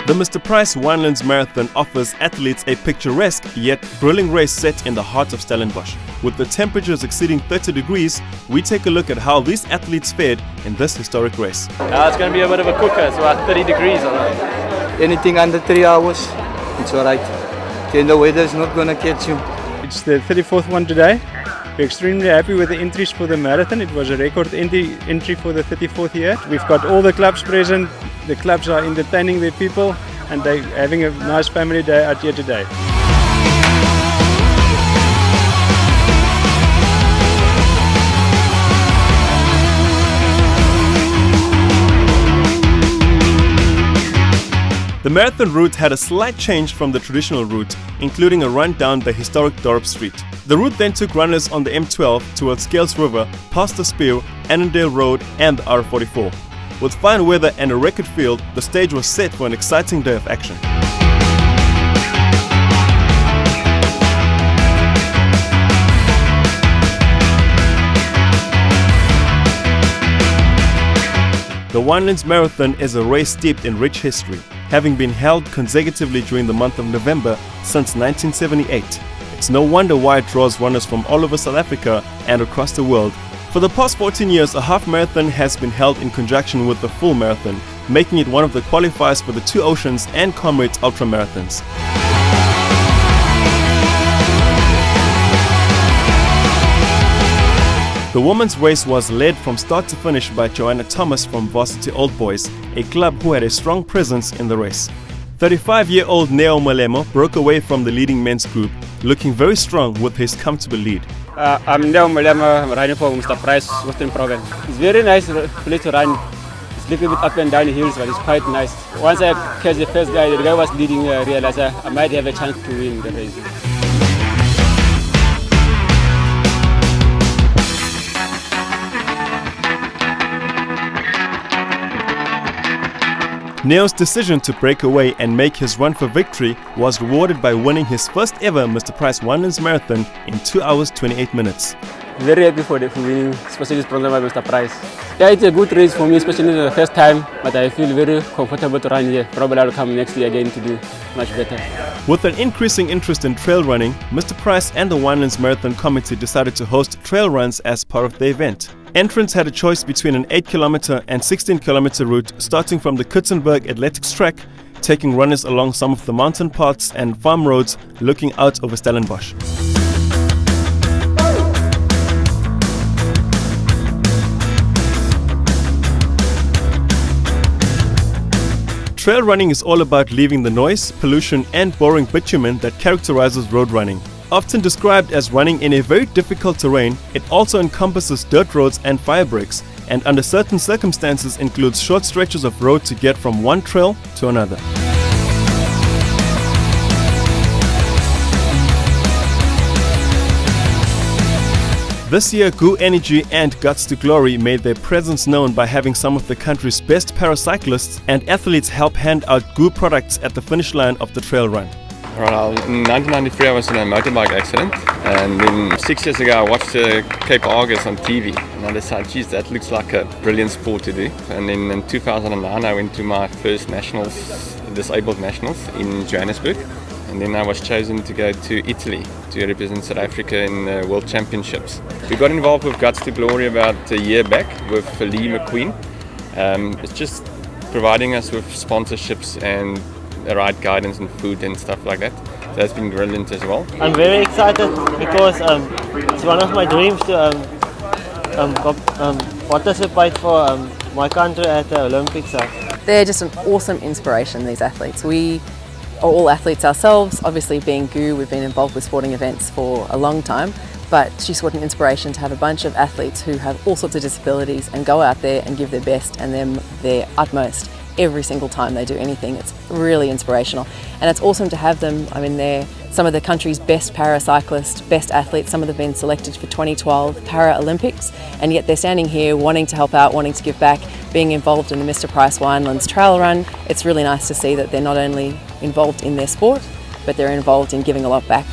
The Mr Price Winelands Marathon offers athletes a picturesque yet gruelling race set in the heart of Stellenbosch. With the temperatures exceeding 30 degrees, we take a look at how these athletes fared in this historic race. It's going to be a bit of a cooker. It's about 30 degrees. Anything under 3 hours, it's alright. Then the weather is not going to catch you. It's the 34th one today. We're extremely happy with the entries for the marathon. It was a record entry for the 34th year. We've got all the clubs present. The clubs are entertaining their people and they're having a nice family day out here today. The marathon route had a slight change from the traditional route, including a run down the historic Dorp Street. The route then took runners on the M12 towards Scales River, past the Spear, Annandale Road and the R44. With fine weather and a record field, the stage was set for an exciting day of action. The Winelands Marathon is a race steeped in rich history, having been held consecutively during the month of November since 1978. It's no wonder why it draws runners from all over South Africa and across the world. For the past 14 years, a half marathon has been held in conjunction with the full marathon, making it one of the qualifiers for the Two Oceans and Comrades Ultra Marathons. The women's race was led from start to finish by Joanna Thomas from Varsity Old Boys, a club who had a strong presence in the race. 35-year-old Neo Malemo broke away from the leading men's group, looking very strong with his comfortable lead. I'm Neo Malemo, I'm riding for Mr Price Western Province. It's very nice place to run. It's a little bit up and down the hills, but it's quite nice. Once I catch the first guy, the guy was leading, I realized I might have a chance to win the race. Neo's decision to break away and make his run for victory was rewarded by winning his first ever Mr Price Winelands Marathon in 2 hours 28 minutes. Very happy for winning, especially this program by Mr Price. Yeah, it's a good race for me, especially the first time, but I feel very comfortable to run here. Probably I'll come next year again to do much better. With an increasing interest in trail running, Mr Price and the Winelands Marathon Committee decided to host trail runs as part of the event. Entrants had a choice between an 8-kilometer and 16-kilometer route starting from the Kutzenberg Athletics track, taking runners along some of the mountain paths and farm roads looking out over Stellenbosch. Trail running is all about leaving the noise, pollution and boring bitumen that characterizes road running. Often described as running in a very difficult terrain, it also encompasses dirt roads and fire breaks, and under certain circumstances includes short stretches of road to get from one trail to another. This year, Goo Energy and Guts to Glory made their presence known by having some of the country's best paracyclists and athletes help hand out Goo products at the finish line of the trail run. Right, in 1993 I was in a motorbike accident, and then 6 years ago I watched Cape Argus on TV and I decided, geez, that looks like a brilliant sport to do. And then in 2009 I went to my first nationals, disabled nationals in Johannesburg, and then I was chosen to go to Italy to represent South Africa in the World Championships. We got involved with Guts to Glory about a year back with Lee McQueen. It's just providing us with sponsorships and the right guidance and food and stuff like that. So that's been brilliant as well. I'm very excited because it's one of my dreams to participate for my country at the Olympics. They're just an awesome inspiration, these athletes. We are all athletes ourselves. Obviously being Goo, we've been involved with sporting events for a long time, but just what an inspiration to have a bunch of athletes who have all sorts of disabilities and go out there and give their best and their utmost every single time they do anything. It's really inspirational, and it's awesome to have them. I mean, they're some of the country's best paracyclists, best athletes. Some of them have been selected for 2012 Paralympics, and yet they're standing here wanting to help out, wanting to give back, being involved in the Mr Price Winelands Trail Run. It's really nice to see that they're not only involved in their sport, but they're involved in giving a lot back.